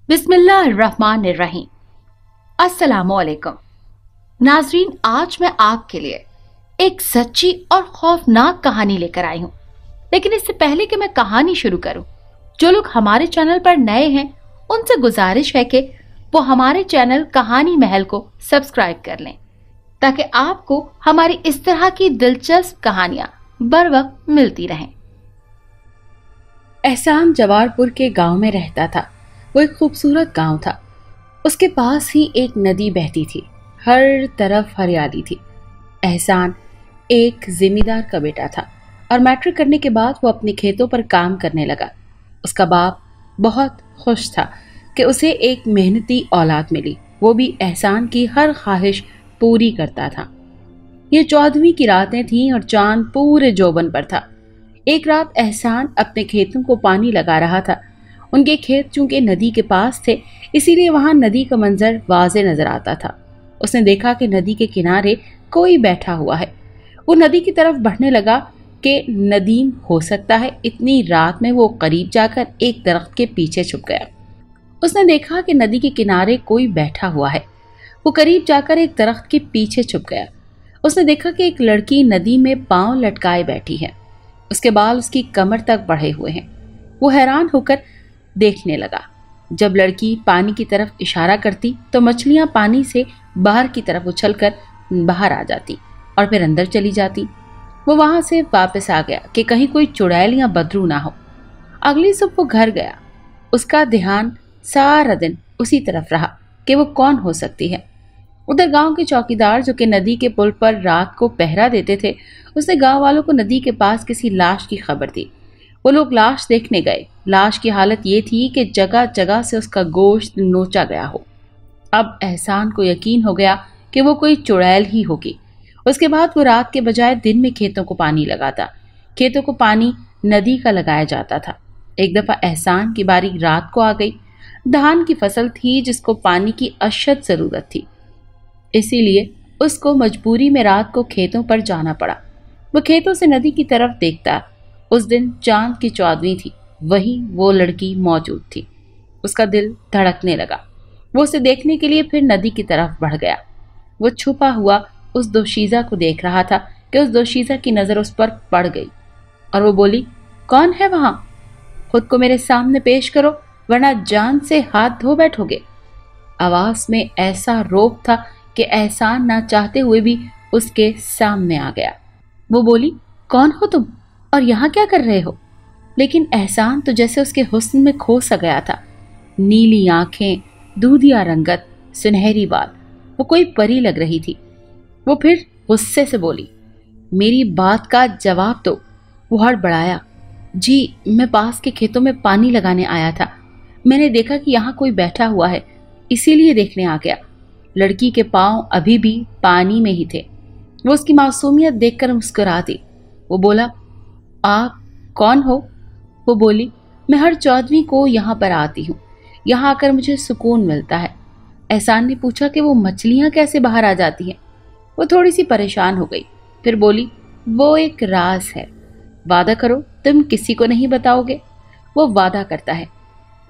बिस्मिल्लाहिर्रहमानिर्रहीम। अस्सलामुअलैकुम नाजरीन, आज मैं आपके लिए एक सच्ची और खौफनाक कहानी लेकर आई हूँ। लेकिन इससे पहले कि मैं कहानी शुरू करूँ, जो लोग हमारे चैनल पर नए हैं उनसे गुजारिश है कि वो हमारे चैनल कहानी महल को सब्सक्राइब कर लें, ताकि आपको हमारी इस तरह की दिलचस्प कहानियां बर वक्त मिलती रहें। एहसान जवारपुर के गांव में रहता था। वो एक खूबसूरत गांव था। उसके पास ही एक नदी बहती थी। हर तरफ हरियाली थी। एहसान एक जिम्मेदार का बेटा था और मैट्रिक करने के बाद वो अपने खेतों पर काम करने लगा। उसका बाप बहुत खुश था कि उसे एक मेहनती औलाद मिली। वो भी एहसान की हर ख्वाहिश पूरी करता था। ये 14वीं की रातें थीं और चांद पूरे जोबन पर था। एक रात एहसान अपने खेतों को पानी लगा रहा था। उनके खेत चूंकि नदी के पास थे, इसीलिए वहां नदी का मंजर वाज़े नजर आता था। उसने देखा कि नदी के किनारे कोई बैठा हुआ है। वो नदी की तरफ बढ़ने लगा कि नदीम हो सकता है। इतनी रात में वो करीब जाकर एक दरख्त के पीछे छुप गया। उसने देखा कि नदी के किनारे कोई बैठा हुआ है। वो करीब जाकर एक दरख्त के पीछे छुप गया। उसने देखा कि एक लड़की नदी में पांव लटकाए बैठी है। उसके बाल उसकी कमर तक बढ़े हुए हैं। वो हैरान होकर देखने लगा। जब लड़की पानी की तरफ इशारा करती तो मछलियां पानी से बाहर की तरफ उछलकर बाहर आ जाती और फिर अंदर चली जाती। वो वहां से वापस आ गया कि कहीं कोई चुड़ैल या बदरू ना हो। अगली सुबह वो घर गया। उसका ध्यान सारा दिन उसी तरफ रहा कि वो कौन हो सकती है। उधर गांव के चौकीदार, जो कि नदी के पुल पर रात को पहरा देते थे, उसने गांव वालों को नदी के पास किसी लाश की खबर दी। वो लोग लाश देखने गए। लाश की हालत ये थी कि जगह जगह से उसका गोश्त नोचा गया हो। अब एहसान को यकीन हो गया कि वो कोई चुड़ैल ही होगी। उसके बाद वो रात के बजाय दिन में खेतों को पानी लगाता। खेतों को पानी नदी का लगाया जाता था। एक दफा एहसान की बारी रात को आ गई। धान की फसल थी जिसको पानी की अशद जरूरत थी, इसीलिए उसको मजबूरी में रात को खेतों पर जाना पड़ा। वो खेतों से नदी की तरफ देखता। उस दिन चांद की 14वीं थी। वहीं वो लड़की मौजूद थी। उसका दिल धड़कने लगा। वो उसे देखने के लिए फिर नदी की तरफ बढ़ गया। वो छुपा हुआ उस दोशीज़ा को देख रहा था कि उस दोशीज़ा की नज़र उस पर पड़ गई और वो बोली, कौन है वहां? खुद को मेरे सामने पेश करो, वरना जान से हाथ धो बैठोगे। आवाज में ऐसा रौब था कि एहसान ना चाहते हुए भी उसके सामने आ गया। वो बोली, कौन हो तुम और यहाँ क्या कर रहे हो? लेकिन एहसान तो जैसे उसके हुस्न में खो सा गया था। नीली आंखें, दूधिया रंगत, सुनहरी बाल, वो कोई परी लग रही थी। वो फिर गुस्से से बोली, मेरी बात का जवाब दो। वो हड़बड़ाया, जी मैं पास के खेतों में पानी लगाने आया था। मैंने देखा कि यहाँ कोई बैठा हुआ है, इसीलिए देखने आ गया। लड़की के पांव अभी भी पानी में ही थे। वो उसकी मासूमियत देखकर मुस्कुरा दी। वो बोला, आप कौन हो? वो बोली, मैं हर 14वीं को यहाँ पर आती हूँ। यहाँ आकर मुझे सुकून मिलता है। एहसान ने पूछा कि वो मछलियाँ कैसे बाहर आ जाती हैं? वो थोड़ी सी परेशान हो गई, फिर बोली, वो एक राज है। वादा करो तुम किसी को नहीं बताओगे। वो वादा करता है।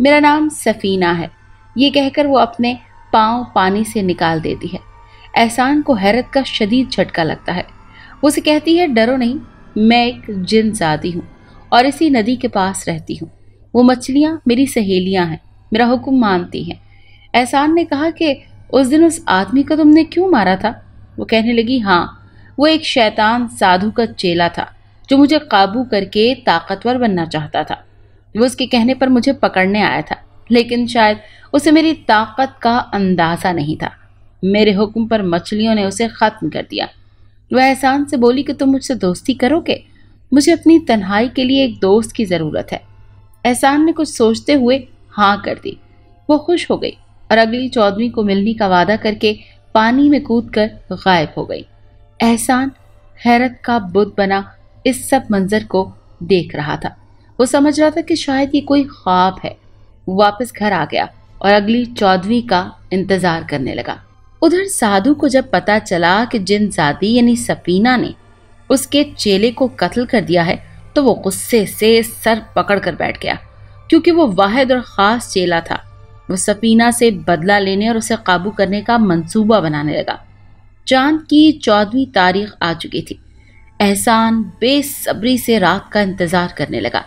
मेरा नाम सफीना है। ये कहकर वो अपने पाँव पानी से निकाल देती है। एहसान को हैरत का शदीद झटका लगता है। वो उसे कहती है, डरो नहीं, मैं एक जिन्नज़ादी हूँ और इसी नदी के पास रहती हूँ। वो मछलियाँ मेरी सहेलियाँ हैं, मेरा हुक्म मानती हैं। एहसान ने कहा कि उस दिन उस आदमी को तुमने क्यों मारा था? वो कहने लगी, हाँ, वो एक शैतान साधु का चेला था जो मुझे काबू करके ताकतवर बनना चाहता था। वो उसके कहने पर मुझे पकड़ने आया था, लेकिन शायद उसे मेरी ताकत का अंदाजा नहीं था। मेरे हुक्म पर मछलियों ने उसे खत्म कर दिया। वह एहसान से बोली कि तुम मुझसे दोस्ती करोगे? मुझे अपनी तन्हाई के लिए एक दोस्त की ज़रूरत है। एहसान ने कुछ सोचते हुए हाँ कर दी। वो खुश हो गई और अगली 14वीं को मिलने का वादा करके पानी में कूदकर गायब हो गई। एहसान हैरत का बुत बना इस सब मंजर को देख रहा था। वो समझ रहा था कि शायद ये कोई ख्वाब है। वो वापस घर आ गया और अगली 14वीं का इंतजार करने लगा। उधर साधु को जब पता चला कि जिन्नज़ादी यानी सफीना ने उसके चेले को कत्ल कर दिया है, तो वो गुस्से से सर पकड़ कर बैठ गया, क्योंकि वो वाहिद और खास चेला था। وہ سفینہ سے بدلہ لینے اور اسے قابو کرنے کا منصوبہ بنانے لگا۔ چاند کی 14ویں تاریخ آ چکی تھی۔ احسان بے صبری سے رات کا انتظار کرنے لگا۔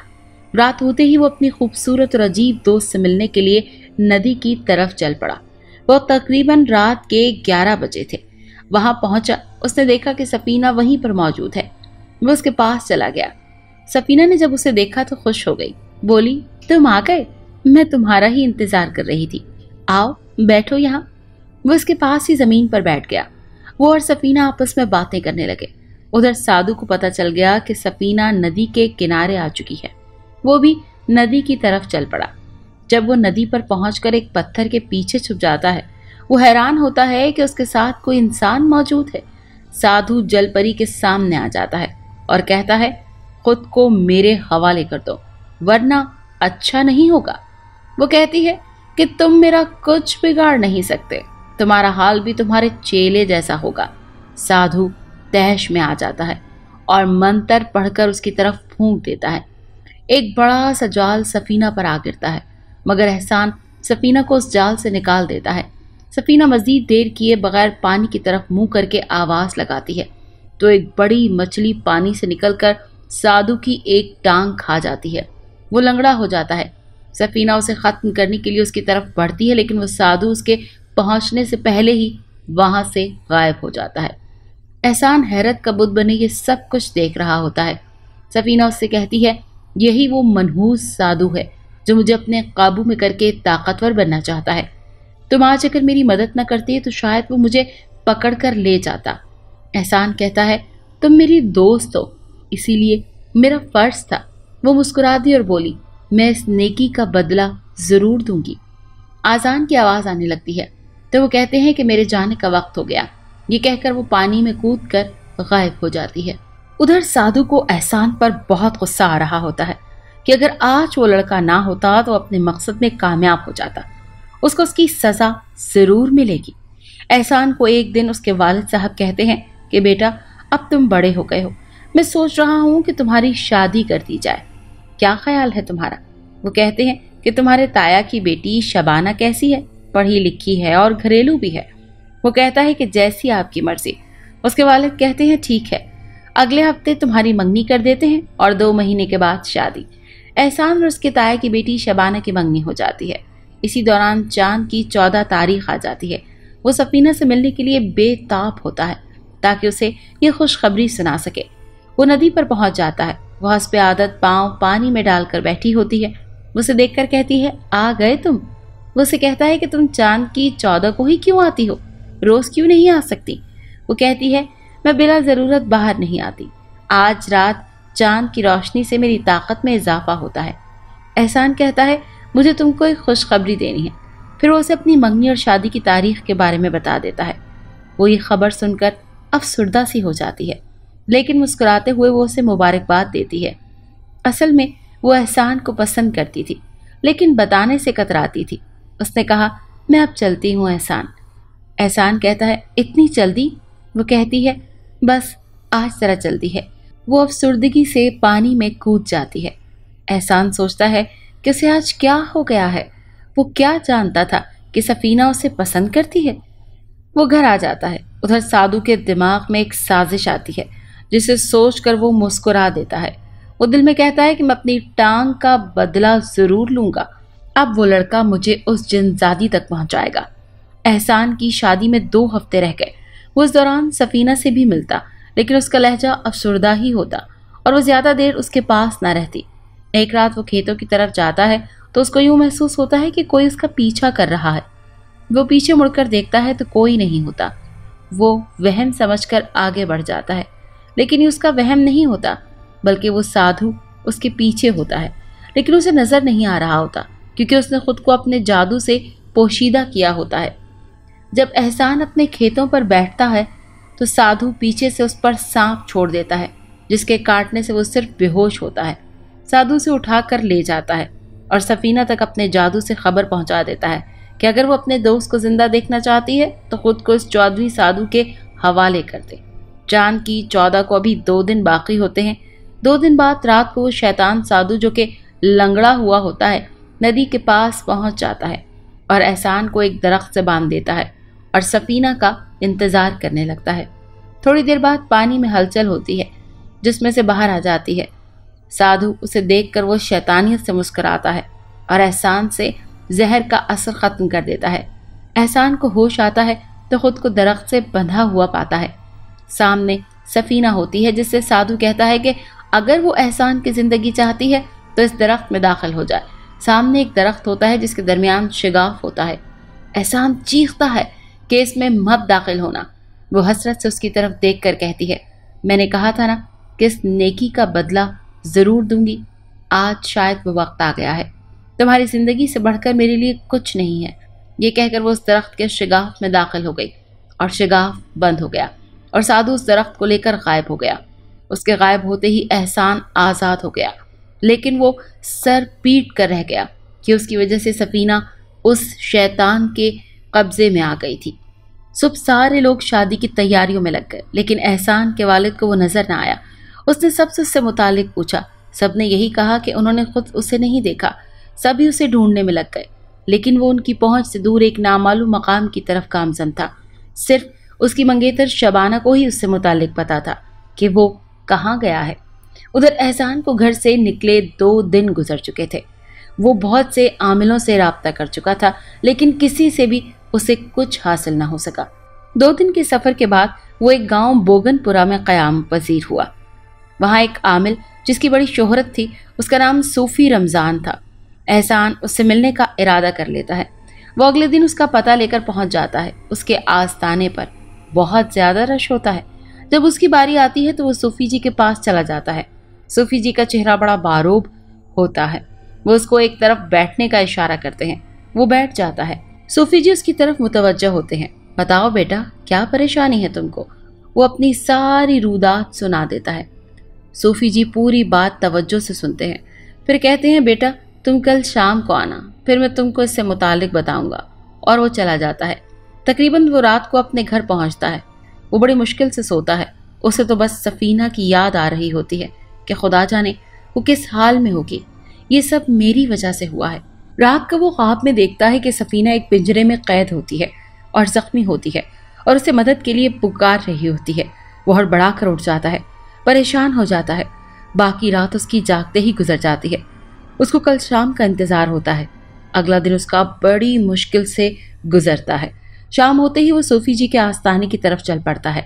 رات ہوتے ہی وہ اپنی خوبصورت اور عجیب دوست سے ملنے کے لیے ندی کی طرف چل پڑا۔ وہ تقریباً رات کے 11 بجے تھے۔ وہاں پہنچا، اس نے دیکھا کہ سفینہ وہیں پر موجود ہے۔ وہ اس کے پاس چلا گیا۔ سفینہ نے جب اسے دیکھا تو خوش ہو گئی، بولی، تم آ گئے، میں تمہارا ہی انتظار کر رہی تھی، آؤ بیٹھو یہاں۔ وہ اس کے پاس ہی زمین پر بیٹھ گیا۔ وہ اور سفینہ آپس میں باتیں کرنے لگے۔ ادھر سادو کو پتہ چل گیا کہ سفینہ ندی کے کنارے آ چکی ہے۔ وہ بھی ندی کی طرف چل پڑا۔ جب وہ ندی پر پہنچ کر ایک پتھر کے پیچھے چھپ جاتا ہے، وہ حیران ہوتا ہے کہ اس کے ساتھ کوئی انسان موجود ہے۔ سادھو جل پری کے سامنے آ جاتا ہے اور کہتا ہے، خود کو میرے حوالے کر دو ورنہ اچھا نہیں ہوگا۔ وہ کہتی ہے کہ تم میرا کچھ بگاڑ نہیں سکتے، تمہارا حال بھی تمہارے چیلے جیسا ہوگا۔ سادھو تہش میں آ جاتا ہے اور منتر پڑھ کر اس کی طرف پھونک دیتا ہے۔ ایک بڑا سا جال سفینہ پر آ گرتا ہے، مگر احسان سفینہ کو اس جال سے نکال دیتا ہے۔ سفینہ مزید دیر کیے بغیر پانی کی طرف منہ کر کے آواز لگاتی ہے تو ایک بڑی مچھلی پانی سے نکل کر سادھو کی ایک ٹانگ کھا جاتی ہے۔ وہ لنگڑا ہو جاتا ہے۔ سفینہ اسے ختم کرنے کے لیے اس کی طرف بڑھتی ہے، لیکن وہ سادھو اس کے پہنچنے سے پہلے ہی وہاں سے غائب ہو جاتا ہے۔ احسان حیرت کا بت بنے یہ سب کچھ دیکھ رہا ہوتا ہے۔ سفینہ اس سے کہتی ہے، یہی وہ منحوس سادھو ہے جو مجھے اپنے قابو میں کر کے طاقتور بننا چاہتا ہے۔ تم آج اگر میری مدد نہ کرتی تو شاید وہ مجھے پکڑ کر لے جاتا۔ احسان کہتا ہے، تم میری دوست ہو، اسی لیے میرا فرض تھا۔ وہ مسکرا دی اور بولی، میں اس نیکی کا بدلہ ضرور دوں گی۔ آذان کی آواز آنے لگتی ہے تو وہ کہتے ہیں کہ میرے جانے کا وقت ہو گیا۔ یہ کہہ کر وہ پانی میں کود کر غائب ہو جاتی ہے۔ ادھر سادھو کو احسان پر بہت غصہ آ رہا ہوتا ہے کہ اگر آج وہ لڑکا نہ ہوتا تو اپنے مقصد میں کامیاب ہو جاتا، اس کو اس کی سزا ضرور ملے گی۔ احسان کو ایک دن اس کے والد صاحب کہتے ہیں کہ بیٹا، اب تم بڑے ہو گئے ہو، میں سوچ رہا ہوں کہ تمہاری شادی کر دی جائے، کیا خیال ہے تمہارا؟ وہ کہتے ہیں کہ تمہارے تایا کی بیٹی شبانہ کیسی ہے؟ پڑھی لکھی ہے اور گھریلو بھی ہے۔ وہ کہتا ہے کہ جیسی آپ کی مرضی۔ اس کے والد کہتے ہیں ٹھیک ہے، اگلے ہفتے تمہاری منگنی کر دیتے ہیں اور 2 مہینے کے بعد شادی۔ احسان اور اس کے تایا کی بیٹی شبانہ کی منگنی ہو جاتی ہے۔ اسی دوران چاند کی 14 تاریخ آ جاتی ہے۔ وہ سفینہ سے ملنے کے لیے بے تاب ہوتا ہے تاکہ اسے یہ خوشخبری سنا سکے۔ وہ ندی پر پہنچ جاتا ہے۔ وہ حسب عادت پاؤں پانی میں ڈال کر بیٹھی ہوتی ہے۔ وہ اسے دیکھ کر کہتی ہے، آ گئے تم؟ وہ اسے کہتا ہے کہ تم چاند کی 14 کو ہی کیوں آتی ہو، روز کیوں نہیں آ سکتی؟ وہ کہتی ہے، میں بلا ضرورت باہر نہیں آتی، آج رات چاند کی روشنی سے میری طاقت میں اضافہ ہوتا ہے۔ احسان کہتا ہے، مجھے تم کو ایک خوشخبری دینی ہے۔ پھر وہ اسے اپنی منگنی اور شادی کی تاریخ کے بارے میں بتا دیتا ہے۔ وہ یہ خبر سن کر افسردہ سی ہو جاتی ہے، لیکن مسکراتے ہوئے وہ اسے مبارکباد دیتی ہے۔ اصل میں وہ احسان کو پسند کرتی تھی، لیکن بتانے سے کتراتی تھی۔ اس نے کہا، میں اب چلتی ہوں احسان۔ احسان کہتا ہے، اتنی جلدی؟ وہ کہتی ہے، بس آج ذرا جلدی ہے۔ وہ افسردگی سے پانی میں کود جاتی ہے۔ احسان سوچتا ہے کہ اسے آج کیا ہو گیا ہے۔ وہ کیا جانتا تھا کہ سفینہ اسے پسند کرتی ہے؟ وہ گھر آ جاتا ہے۔ ادھر سادھو کے دماغ میں ایک سازش آتی ہے جسے سوچ کر وہ مسکرا دیتا ہے۔ وہ دل میں کہتا ہے کہ میں اپنی ٹانگ کا بدلہ ضرور لوں گا۔ اب وہ لڑکا مجھے اس جنزادی تک پہنچائے گا۔ احسان کی شادی میں 2 ہفتے رہ گئے۔ وہ اس دوران سفینہ سے بھی ملتا، لیکن اس کا لہجہ افسردہ ہی ہوتا اور وہ زیادہ دیر اس کے پاس نہ رہتی۔ ایک رات وہ کھیتوں کی طرف جاتا ہے تو اس کو یوں محسوس ہوتا ہے کہ کوئی اس کا پیچھا کر رہا ہے۔ وہ پیچھے مڑ کر دیکھتا ہے تو کوئی نہیں ہوتا۔ وہ وہم سمجھ کر آگے بڑھ جاتا ہے، لیکن یہ اس کا وہم نہیں ہوتا، بلکہ وہ سادھو اس کے پیچھے ہوتا ہے، لیکن اسے نظر نہیں آ رہا ہوتا کیونکہ اس نے خود کو اپنے جادو سے پوشیدہ کیا ہوتا ہے۔ جب احسان اپنے کھیتوں پر بیٹھتا ہے تو سادھو پیچھے سے اس پر سانپ چھوڑ دیتا ہے، جس کے کاٹنے سے وہ صرف بے ہوش ہوتا ہے۔ سادھو سے اٹھا کر لے جاتا ہے اور سفینہ تک اپنے جادو سے خبر پہنچا دیتا ہے کہ اگر وہ اپنے دوست کو زندہ دیکھنا چاہتی ہے تو خود کو اس 14ویں سادھو کے حوالے کر دے۔ چاند کی 14 کو ابھی 2 دن باقی ہوتے ہیں۔ 2 دن بعد رات کو وہ شیطان سادھو جو کہ لنگڑا ہوا ہوتا ہے ندی کے پاس پہنچ جاتا ہے और एहसान को एक दरख्त से बांध देता है और सफीना का इंतजार करने लगता है। थोड़ी देर बाद पानी में हलचल होती है जिसमें से बाहर आ जाती है। साधु उसे देखकर वो शैतानियत से मुस्कुराता है और एहसान से जहर का असर खत्म कर देता है। एहसान को होश आता है तो खुद को दरख्त से बंधा हुआ पाता है। सामने सफीना होती है जिससे साधु कहता है कि अगर वो एहसान की जिंदगी चाहती है तो इस दरख्त में दाखिल हो जाए। सामने एक दरख्त होता है जिसके दरमियान शिगाफ होता है। एहसान चीखता है कि इसमें मत दाखिल होना। वो हसरत से उसकी तरफ देखकर कहती है, मैंने कहा था ना कि इस नेकी का बदला जरूर दूंगी। आज शायद वो वक्त आ गया है। तुम्हारी जिंदगी से बढ़कर मेरे लिए कुछ नहीं है। ये कहकर वो उस दरख्त के शिगाफ में दाखिल हो गई और शिगाफ बंद हो गया और साधु उस दरख्त को लेकर गायब हो गया। उसके गायब होते ही एहसान आज़ाद हो गया, लेकिन वो सर पीट कर रह गया कि उसकी वजह से सफीना उस शैतान के कब्जे में आ गई थी। सुबह सारे लोग शादी की तैयारियों में लग गए, लेकिन एहसान के वालिद को वो नजर ना आया। उसने सबसे उससे मुतालिक पूछा। सबने यही कहा कि उन्होंने खुद उसे नहीं देखा। सभी उसे ढूंढने में लग गए, लेकिन वो उनकी पहुंच से दूर एक नामालूम मकाम की तरफ गामजन था। सिर्फ उसकी मंगेतर शबाना को ही उससे मुतालिक पता था कि वो कहाँ गया है। उधर एहसान को घर से निकले 2 दिन गुजर चुके थे। वो बहुत से आमिलों से राब्ता कर चुका था, लेकिन किसी से भी उसे कुछ हासिल ना हो सका। 2 दिन के सफर के बाद वो एक गांव बोगनपुरा में क़याम पजीर हुआ। वहां एक आमिल जिसकी बड़ी शोहरत थी, उसका नाम सूफी रमजान था। एहसान उससे मिलने का इरादा कर लेता है। वो अगले दिन उसका पता लेकर पहुंच जाता है। उसके आस्ताने पर बहुत ज्यादा रश होता है। जब उसकी बारी आती है तो वो सूफी जी के पास चला जाता है। सूफी जी का चेहरा बड़ा बारूब होता है। वो उसको एक तरफ बैठने का इशारा करते हैं। वो बैठ जाता है। सूफी जी उसकी तरफ मुतवज्जह होते हैं। बताओ बेटा, क्या परेशानी है तुमको? वो अपनी सारी रूदात सुना देता है। सूफी जी पूरी बात तवज्जो से सुनते हैं, फिर कहते हैं, बेटा तुम कल शाम को आना, फिर मैं तुमको इससे मुतालिक बताऊंगा। और वो चला जाता है। तकरीबन वो रात को अपने घर पहुंचता है। वो बड़ी मुश्किल से सोता है। उसे तो बस सफीना की याद आ रही होती है कि खुदा जाने वो किस हाल में होगी। ये सब मेरी वजह से हुआ है। रात को वो ख्वाब में देखता है कि सफीना एक पिंजरे में कैद होती है और जख्मी होती है और उसे मदद के लिए पुकार रही होती है। वो हड़बड़ा कर उठ जाता है, परेशान हो जाता है। बाकी रात उसकी जागते ही गुजर जाती है। उसको कल शाम का इंतजार होता है। अगला दिन उसका बड़ी मुश्किल से गुजरता है। शाम होते ही वो सूफी जी के आस्थाने की तरफ चल पड़ता है।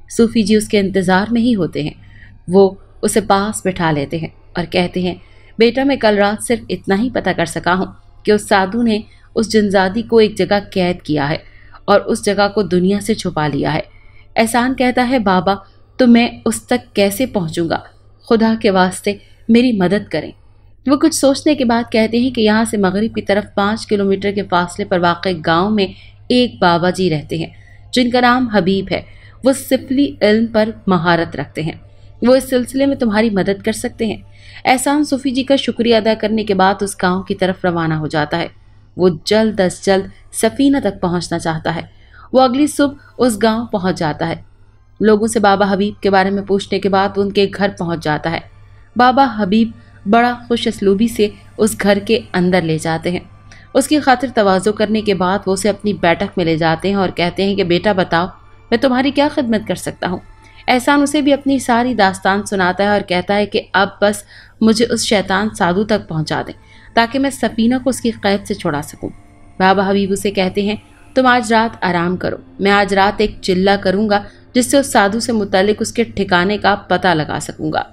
सूफी जी उसके इंतजार में ही होते हैं। वो उसे पास बिठा लेते हैं और कहते हैं, बेटा मैं कल रात सिर्फ इतना ही पता कर सका हूँ कि उस साधु ने उस जिनजादी को एक जगह कैद किया है और उस जगह को दुनिया से छुपा लिया है। एहसान कहता है, बाबा तो मैं उस तक कैसे पहुँचूंगा? खुदा के वास्ते मेरी मदद करें। वो कुछ सोचने के बाद कहते हैं कि यहाँ से मगरिब की तरफ 5 किलोमीटर के फासले पर वाक़ई गांव में एक बाबा जी रहते हैं जिनका नाम हबीब है। वो सिफली इल्म पर महारत रखते हैं। वो इस सिलसिले में तुम्हारी मदद कर सकते हैं। एहसान सूफी जी का शुक्रिया अदा करने के बाद उस गांव की तरफ रवाना हो जाता है। वो जल्द अज जल्द सफीना तक पहुंचना चाहता है। वो अगली सुबह उस गांव पहुंच जाता है। लोगों से बाबा हबीब के बारे में पूछने के बाद उनके घर पहुंच जाता है। बाबा हबीब बड़ा खुश असलूबी से उस घर के अंदर ले जाते हैं। उसकी खातिर तवाज़ो करने के बाद वो उसे अपनी बैठक में ले जाते हैं और कहते हैं कि बेटा बताओ मैं तुम्हारी क्या खिदमत कर सकता हूँ। एहसान उसे भी अपनी सारी दास्तान सुनाता है और कहता है कि अब बस मुझे उस शैतान साधु तक पहुँचा दें ताकि मैं सफीना को उसकी कैद से छुड़ा सकूँ। बाबा हबीब उसे कहते हैं, तुम आज रात आराम करो, मैं आज रात एक चिल्ला करूँगा जिससे उस साधु से मुतालिक उसके ठिकाने का पता लगा सकूँगा।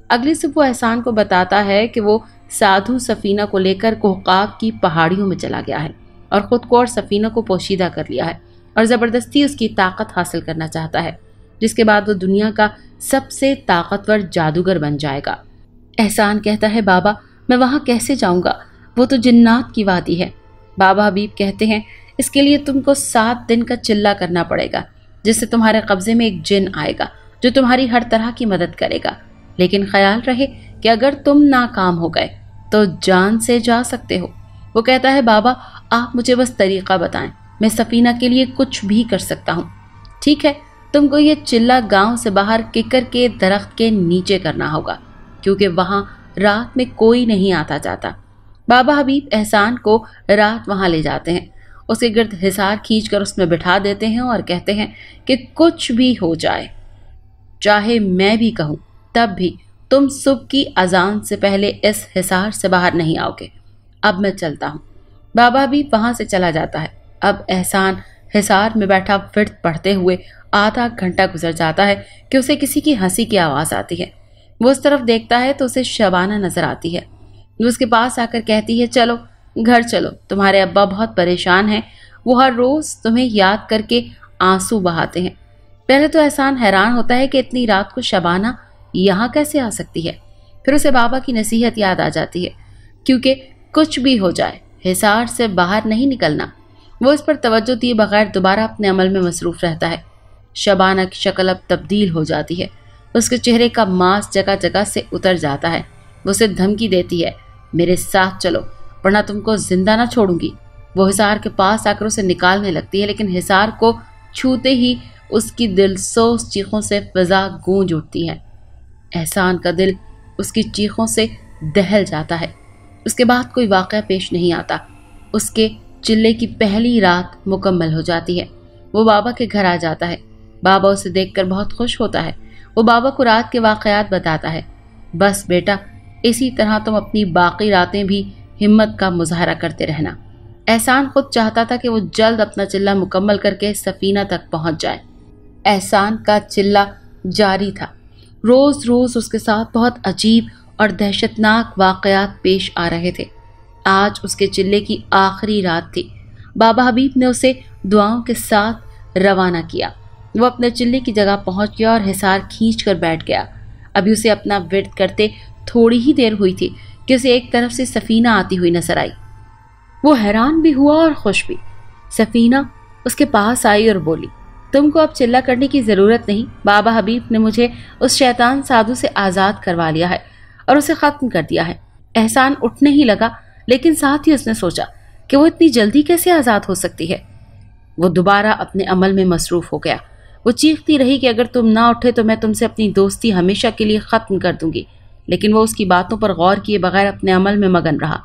अगली सुबह वो एहसान को बताता है कि वो साधु सफीना को लेकर कोहकाब की पहाड़ियों में चला गया है और खुद को और सफीना को पोशीदा कर लिया है और ज़बरदस्ती उसकी ताकत हासिल करना चाहता है, जिसके बाद वो दुनिया का सबसे ताकतवर जादूगर बन जाएगा। एहसान कहता है, बाबा मैं वहाँ कैसे जाऊँगा? वो तो जिन्नात की वादी है। बाबा हबीब कहते हैं, इसके लिए तुमको 7 दिन का चिल्ला करना पड़ेगा जिससे तुम्हारे कब्जे में एक जिन आएगा जो तुम्हारी हर तरह की मदद करेगा। लेकिन ख्याल रहे कि अगर तुम नाकाम हो गए तो जान से जा सकते हो। वो कहता है, बाबा आप मुझे बस तरीका बताएं, मैं सफीना के लिए कुछ भी कर सकता हूँ। ठीक है, तुमको ये चिल्ला गांव से बाहर किकर के दरख्त के नीचे करना होगा क्योंकि वहां रात में कोई नहीं आता जाता। बाबा हबीब एहसान को रात वहां ले जाते हैं। उसके गिर्द हिसार खींच कर उसमें बिठा देते हैं और कहते हैं कि कुछ भी हो जाए, चाहे मैं भी कहूं, तब भी तुम सुबह की अजान से पहले इस हिसार से बाहर नहीं आओगे। अब मैं चलता हूं। बाबा भी वहां से चला जाता है। अब एहसान हिसार में बैठा विर्त पढ़ते हुए आधा घंटा गुजर जाता है कि उसे किसी की हंसी की आवाज आती है। वो उस तरफ देखता है तो उसे शबाना नजर आती है। वो उसके पास आकर कहती है, चलो घर चलो, तुम्हारे अब्बा बहुत परेशान हैं, वो हर रोज तुम्हें याद करके आंसू बहाते हैं। पहले तो एहसान हैरान होता है कि इतनी रात को शबाना यहाँ कैसे आ सकती है। फिर उसे बाबा की नसीहत याद आ जाती है, क्योंकि कुछ भी हो जाए हिसार से बाहर नहीं निकलना। वो इस पर तवज्जो दिए बगैर दोबारा अपने अमल में मसरूफ रहता है। शबाना की शक्ल अब तब्दील हो जाती है। उसके चेहरे का मांस जगह जगह से उतर जाता है। वो उसे धमकी देती है, मेरे साथ चलो वरना तुमको जिंदा ना छोड़ूंगी। वो हिसार के पास आकर उसे निकालने लगती है, लेकिन हिसार को छूते ही उसकी दिलसोज चीखों से फिजा गूंज उठती है। एहसान का दिल उसकी चीखों से दहल जाता है। उसके बाद कोई वाक़या पेश नहीं आता। उसके चिल्ले की पहली रात मुकम्मल हो जाती है। वो बाबा के घर आ जाता है। बाबा उसे देखकर बहुत खुश होता है। वो बाबा को रात के वाक़यात बताता है। बस बेटा, इसी तरह तुम अपनी बाकी रातें भी हिम्मत का मुजाहरा करते रहना। एहसान खुद चाहता था कि वो जल्द अपना चिल्ला मुकम्मल करके सफीना तक पहुंच जाए। एहसान का चिल्ला जारी था। रोज रोज उसके साथ बहुत अजीब और दहशतनाक वाक़यात पेश आ रहे थे। आज उसके चिल्ले की आखिरी रात थी। बाबा हबीब ने उसे दुआओं के साथ रवाना किया। वो अपने चिल्ले की जगह पहुंच गया और हिसार खींच कर बैठ गया। अभी उसे अपना विर्द करते थोड़ी ही देर हुई थी कि उसे एक तरफ से सफीना आती हुई नजर आई। वो हैरान भी हुआ और खुश भी। सफीना उसके पास आई और बोली, तुमको अब चिल्ला करने की जरूरत नहीं। बाबा हबीब ने मुझे उस शैतान साधु से आज़ाद करवा लिया है और उसे ख़त्म कर दिया है। एहसान उठने ही लगा, लेकिन साथ ही उसने सोचा कि वो इतनी जल्दी कैसे आज़ाद हो सकती है। वो दोबारा अपने अमल में मसरूफ़ हो गया। वो चीखती रही कि अगर तुम ना उठे तो मैं तुमसे अपनी दोस्ती हमेशा के लिए ख़त्म कर दूंगी, लेकिन वो उसकी बातों पर गौर किए बगैर अपने अमल में मगन रहा।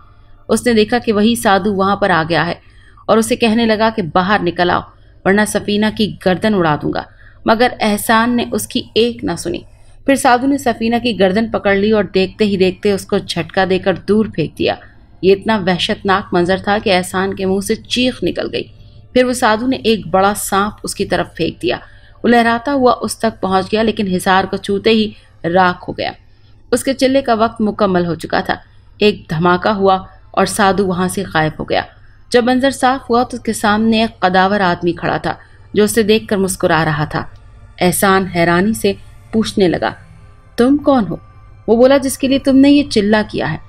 उसने देखा कि वही साधु वहाँ पर आ गया है और उसे कहने लगा कि बाहर निकल आओ वरना सफीना की गर्दन उड़ा दूंगा, मगर एहसान ने उसकी एक ना सुनी। फिर साधु ने सफीना की गर्दन पकड़ ली और देखते ही देखते उसको झटका देकर दूर फेंक दिया। ये इतना वहशतनाक मंजर था कि एहसान के मुंह से चीख निकल गई। फिर वो साधु ने एक बड़ा सांप उसकी तरफ फेंक दिया। वो लहराता हुआ उस तक पहुंच गया, लेकिन हिसार को छूते ही राख हो गया। उसके चिल्ले का वक्त मुकम्मल हो चुका था। एक धमाका हुआ और साधु वहां से गायब हो गया। जब मंजर साफ हुआ तो उसके सामने एक कदावर आदमी खड़ा था जो उसे देखकर मुस्कुरा रहा था। एहसान हैरानी से पूछने लगा, तुम कौन हो? वो बोला, जिसके लिए तुमने ये चिल्ला किया है।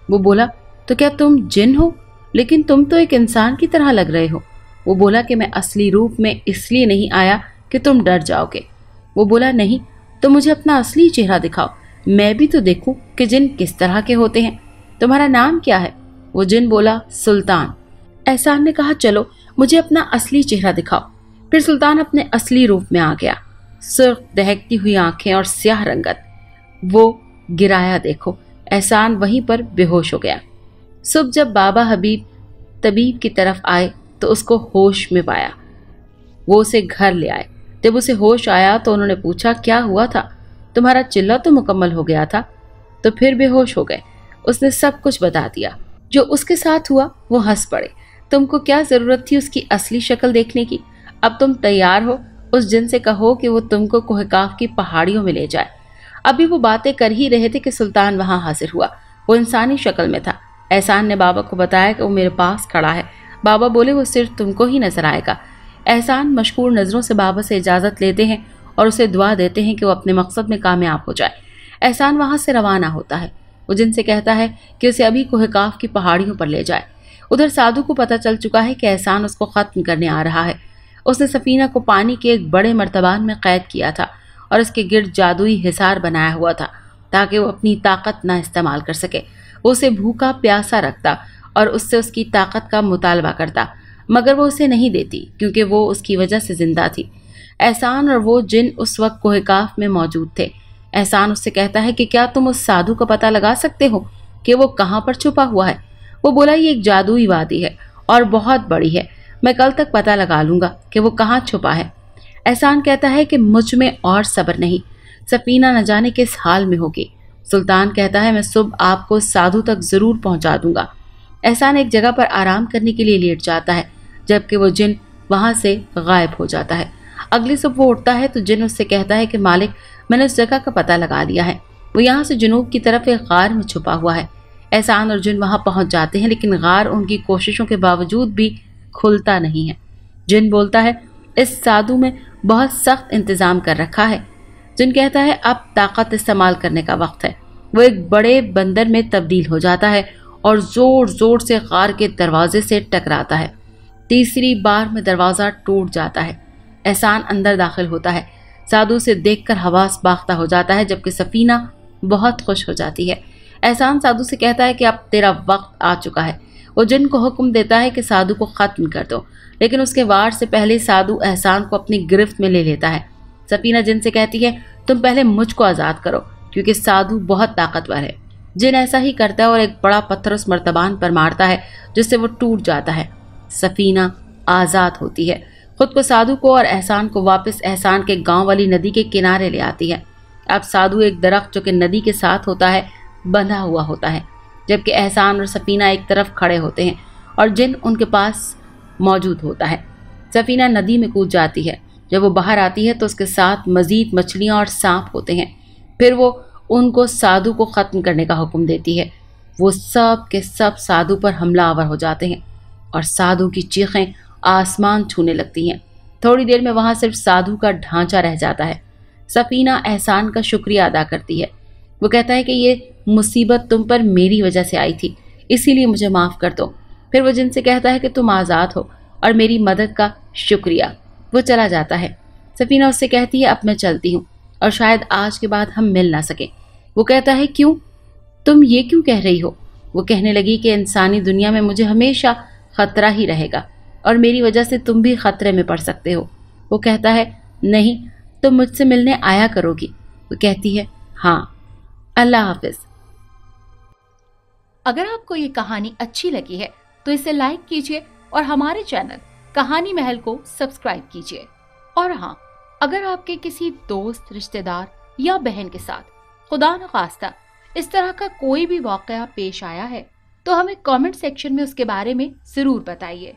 वो बोला, तो क्या तुम जिन हो? लेकिन तुम तो एक इंसान की तरह लग रहे हो। वो बोला कि मैं असली रूप में इसलिए नहीं आया कि तुम डर जाओगे। वो बोला, नहीं तो मुझे अपना असली चेहरा दिखाओ, मैं भी तो देखूं कि जिन किस तरह के होते हैं। तुम्हारा नाम क्या है? वो जिन बोला, सुल्तान। एहसान ने कहा, चलो मुझे अपना असली चेहरा दिखाओ। फिर सुल्तान अपने असली रूप में आ गया। सुर्ख दहकती हुई आंखें और स्याह रंगत। वो गिराया देखो। एहसान वहीं पर बेहोश हो गया। सुबह जब बाबा हबीब तबीब की तरफ आए तो उसको होश में पाया। वो उसे घर ले आए। जब उसे होश आया तो उन्होंने पूछा, क्या हुआ था? तुम्हारा चिल्ला तो मुकम्मल हो गया था, तो फिर बेहोश हो गए। उसने सब कुछ बता दिया जो उसके साथ हुआ। वो हंस पड़े। तुमको क्या जरूरत थी उसकी असली शक्ल देखने की? अब तुम तैयार हो, उस जिन से कहो कि वो तुमको कोहकाफ की पहाड़ियों में ले जाए। अभी वो बातें कर ही रहे थे कि सुल्तान वहां हाजिर हुआ। वो इंसानी शक्ल में था। एहसान ने बाबा को बताया कि वो मेरे पास खड़ा है। बाबा बोले, वो सिर्फ तुमको ही नजर आएगा। एहसान मशकूर नजरों से बाबा से इजाजत लेते हैं और उसे दुआ देते हैं कि वो अपने मकसद में कामयाब हो जाए। एहसान वहां से रवाना होता है। वो जिनसे कहता है कि उसे अभी कोहकाफ की पहाड़ियों पर ले जाए। उधर साधु को पता चल चुका है कि एहसान उसको खत्म करने आ रहा है। उसने सफीना को पानी के एक बड़े मर्तबान में कैद किया था और उसके गिर्द जादुई हिसार बनाया हुआ था ताकि वो अपनी ताकत ना इस्तेमाल कर सके। वो उसे भूखा प्यासा रखता और उससे उसकी ताकत का मुतालबा करता, मगर वो उसे नहीं देती क्योंकि वो उसकी वजह से जिंदा थी। एहसान और वो जिन उस वक्त कोहकाफ में मौजूद थे। एहसान उससे कहता है कि क्या तुम उस साधु का पता लगा सकते हो कि वो कहाँ पर छुपा हुआ है? वो बोला, ये एक जादुई वादी है और बहुत बड़ी है। मैं कल तक पता लगा लूंगा कि वो कहाँ छुपा है। एहसान कहता है कि मुझ में और सब्र नहीं, सफीना न जाने किस हाल में होगी। सुल्तान कहता है मैं सुबह आपको साधु तक जरूर पहुंचा दूंगा। एहसान एक जगह पर आराम करने के लिए लेट जाता है, जबकि वो जिन वहां से गायब हो जाता है। अगली सुबह वो उठता है तो जिन उससे कहता है कि मालिक, मैंने उस जगह का पता लगा लिया है, वो यहाँ से जुनूब की तरफ एक गार में छुपा हुआ है। एहसान और जिन वहां पहुंच जाते हैं, लेकिन गार उनकी कोशिशों के बावजूद भी खुलता नहीं है। जिन बोलता है इस साधु में बहुत सख्त इंतजाम कर रखा है। जिन कहता है अब ताकत इस्तेमाल करने का वक्त है। वो एक बड़े बंदर में तब्दील हो जाता है और जोर जोर से गार के दरवाजे से टकराता है। तीसरी बार में दरवाजा टूट जाता है। एहसान अंदर दाखिल होता है। साधु से देखकर हवास बाख्ता हो जाता है, जबकि सफीना बहुत खुश हो जाती है। एहसान साधु से कहता है कि अब तेरा वक्त आ चुका है। वो जिन को हुक्म देता है कि साधु को खत्म कर दो, लेकिन उसके वार से पहले साधु एहसान को अपनी गिरफ्त में ले लेता है। सफीना जिन से कहती है तुम पहले मुझको आज़ाद करो, क्योंकि साधु बहुत ताकतवर है। जिन ऐसा ही करता है और एक बड़ा पत्थर उस मर्तबान पर मारता है, जिससे वो टूट जाता है। सफीना आज़ाद होती है। खुद को, साधु को और एहसान को वापस एहसान के गांव वाली नदी के किनारे ले आती है। अब साधु एक दरख्त जो कि नदी के साथ होता है बंधा हुआ होता है, जबकि एहसान और सफीना एक तरफ खड़े होते हैं और जिन उनके पास मौजूद होता है। सफीना नदी में कूद जाती है। जब वो बाहर आती है तो उसके साथ मजीद मछलियां और सांप होते हैं। फिर वो उनको साधु को ख़त्म करने का हुक्म देती है। वो सब के सब साधु पर हमला आवर हो जाते हैं और साधु की चीखें आसमान छूने लगती हैं। थोड़ी देर में वहाँ सिर्फ साधु का ढांचा रह जाता है। सफीना एहसान का शुक्रिया अदा करती है। वो कहता है कि ये मुसीबत तुम पर मेरी वजह से आई थी, इसीलिए मुझे माफ़ कर दो। फिर वो जिनसे कहता है कि तुम आज़ाद हो और मेरी मदद का शुक्रिया। वो चला जाता है। सफीना उससे कहती है अब मैं चलती हूँ और शायद आज के बाद हम मिल ना सके। वो कहता है क्यों, तुम ये क्यों कह रही हो? वो कहने लगी कि इंसानी दुनिया में मुझे हमेशा खतरा ही रहेगा और मेरी वजह से तुम भी खतरे में पड़ सकते हो। वो कहता है नहीं, तुम मुझसे मिलने आया करोगी। वो कहती है हाँ, अल्लाह हाफिज। अगर आपको ये कहानी अच्छी लगी है तो इसे लाइक कीजिए और हमारे चैनल कहानी महल को सब्सक्राइब कीजिए। और हाँ, अगर आपके किसी दोस्त, रिश्तेदार या बहन के साथ खुदा न खास्ता इस तरह का कोई भी वाकया पेश आया है तो हमें कमेंट सेक्शन में उसके बारे में जरूर बताइए।